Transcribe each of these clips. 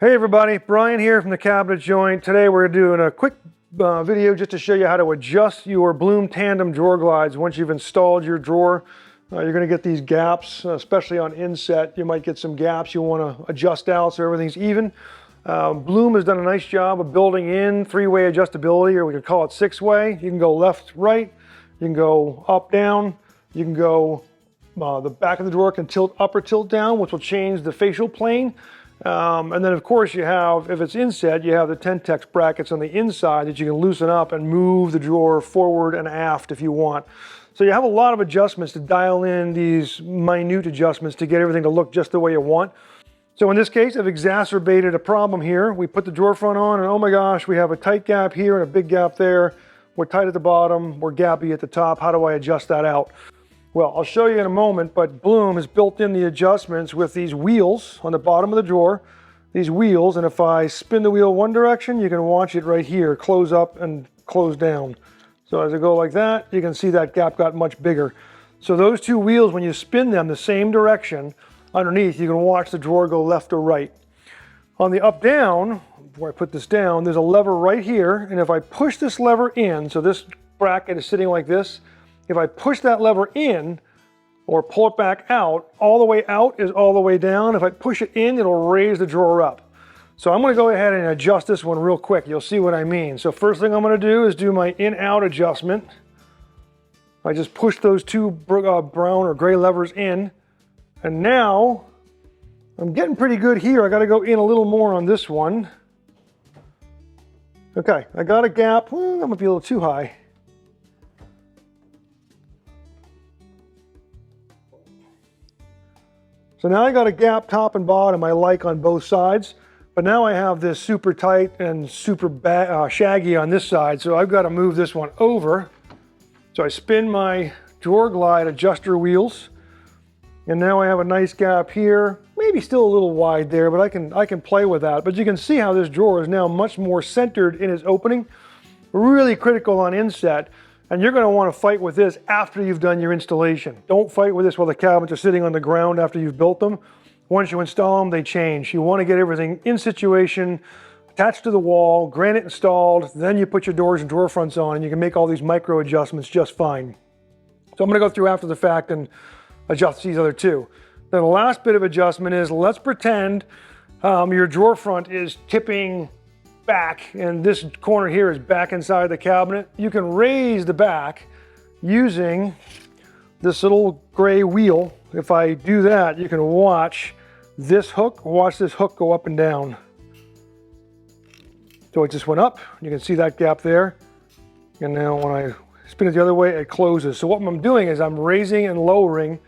Hey everybody, Brian here from the Cabinet Joint. Today we're doing a quick video just to show you how to adjust your Blum Tandem Drawer Glides. Once you've installed your drawer, you're going to get these gaps, especially on Inset. You might get some gaps you want to adjust out so everything's even. Blum has done a nice job of building in three-way adjustability, or we could call it six-way. You can go left, right, you can go up, down, you can go, the back of the drawer can tilt up or tilt down, which will change the facial plane. And then of course you have, if it's Inset, you have the Tentex brackets on the inside that you can loosen up and move the drawer forward and aft if you want. So you have a lot of adjustments to dial in these minute adjustments to get everything to look just the way you want. So in this case, I've exacerbated a problem here. We put the drawer front on and oh my gosh, we have a tight gap here and a big gap there. We're tight at the bottom, we're gappy at the top. How do I adjust that out? Well, I'll show you in a moment, but Blum has built in the adjustments with these wheels on the bottom of the drawer, these wheels, and if I spin the wheel one direction, you can watch it right here, close up and close down. So as I go like that, you can see that gap got much bigger. So those two wheels, when you spin them the same direction, underneath, you can watch the drawer go left or right. On the up-down, before I put this down, there's a lever right here, and if I push this lever in, so this bracket is sitting like this, if I push that lever in or pull it back out, all the way out is all the way down. If I push it in, it'll raise the drawer up. So I'm going to go ahead and adjust this one real quick. You'll see what I mean. So first thing I'm going to do is do my in-out adjustment. I just push those two brown or gray levers in. And now I'm getting pretty good here. I got to go in a little more on this one. Okay, I got a gap. Well, that might be a little too high. So now I got a gap top and bottom I like on both sides, but now I have this super tight and super shaggy on this side, so I've got to move this one over. So I spin my drawer glide adjuster wheels, and now I have a nice gap here, maybe still a little wide there, but I can play with that. But you can see how this drawer is now much more centered in its opening, really critical on Inset. And you're going to want to fight with this after you've done your installation. Don't fight with this while the cabinets are sitting on the ground after you've built them. Once you install them, they change. You want to get everything in situation, attached to the wall, granite installed, then you put your doors and drawer fronts on and you can make all these micro adjustments just fine. So I'm going to go through after the fact and adjust these other two. Then the last bit of adjustment is, let's pretend your drawer front is tipping back and this corner here is back inside the cabinet. You can raise the back using this little gray wheel. If I do that, you can watch this hook go up and down. So it just went up, you can see that gap there, and now when I spin it the other way, it closes. So what I'm doing is I'm raising and lowering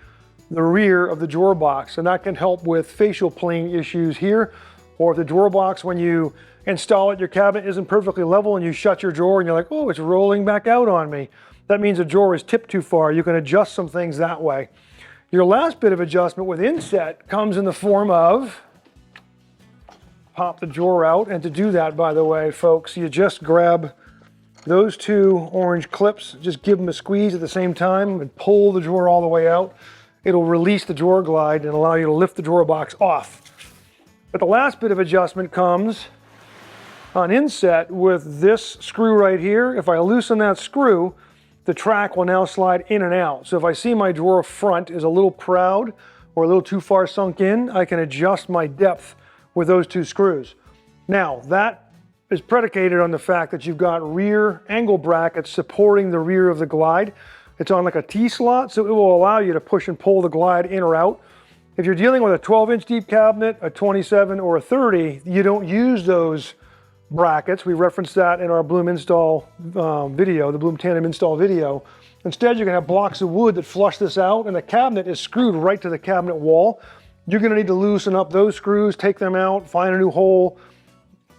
the rear of the drawer box, and that can help with facial plane issues here, or if the drawer box, when you install it, your cabinet isn't perfectly level and you shut your drawer and you're like, oh, it's rolling back out on me. That means the drawer is tipped too far. You can adjust some things that way. Your last bit of adjustment with Inset comes in the form of, pop the drawer out, and to do that, by the way, folks, you just grab those two orange clips, just give them a squeeze at the same time and pull the drawer all the way out. It'll release the drawer glide and allow you to lift the drawer box off. But the last bit of adjustment comes on Inset with this screw right here. If I loosen that screw, the track will now slide in and out. So if I see my drawer front is a little proud or a little too far sunk in, I can adjust my depth with those two screws. Now, that is predicated on the fact that you've got rear angle brackets supporting the rear of the glide. It's on like a T-slot, so it will allow you to push and pull the glide in or out. If you're dealing with a 12-inch deep cabinet, a 27 or a 30, you don't use those brackets. We referenced that in our Blum install video, the Blum Tandem install video. Instead, you're going to have blocks of wood that flush this out, and the cabinet is screwed right to the cabinet wall. You're going to need to loosen up those screws, take them out, find a new hole,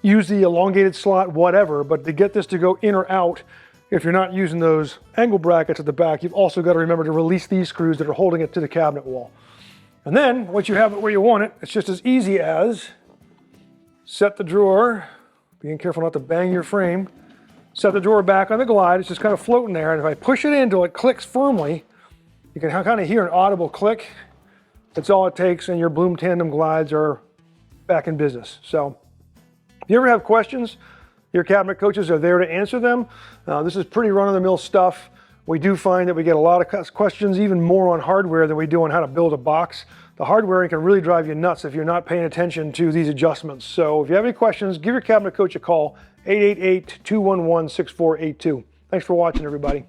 use the elongated slot, whatever. But to get this to go in or out, if you're not using those angle brackets at the back, you've also got to remember to release these screws that are holding it to the cabinet wall. And then, once you have it where you want it, it's just as easy as set the drawer, being careful not to bang your frame, set the drawer back on the glide, it's just kind of floating there, and if I push it in until it clicks firmly, you can kind of hear an audible click. That's all it takes, and your Blum Tandem Glides are back in business. So If you ever have questions, your cabinet coaches are there to answer them. This is pretty run-of-the-mill stuff. We do find that we get a lot of questions, even more on hardware than we do on how to build a box. The hardware can really drive you nuts if you're not paying attention to these adjustments. So if you have any questions, give your cabinet coach a call, 888-211-6482. Thanks for watching, everybody.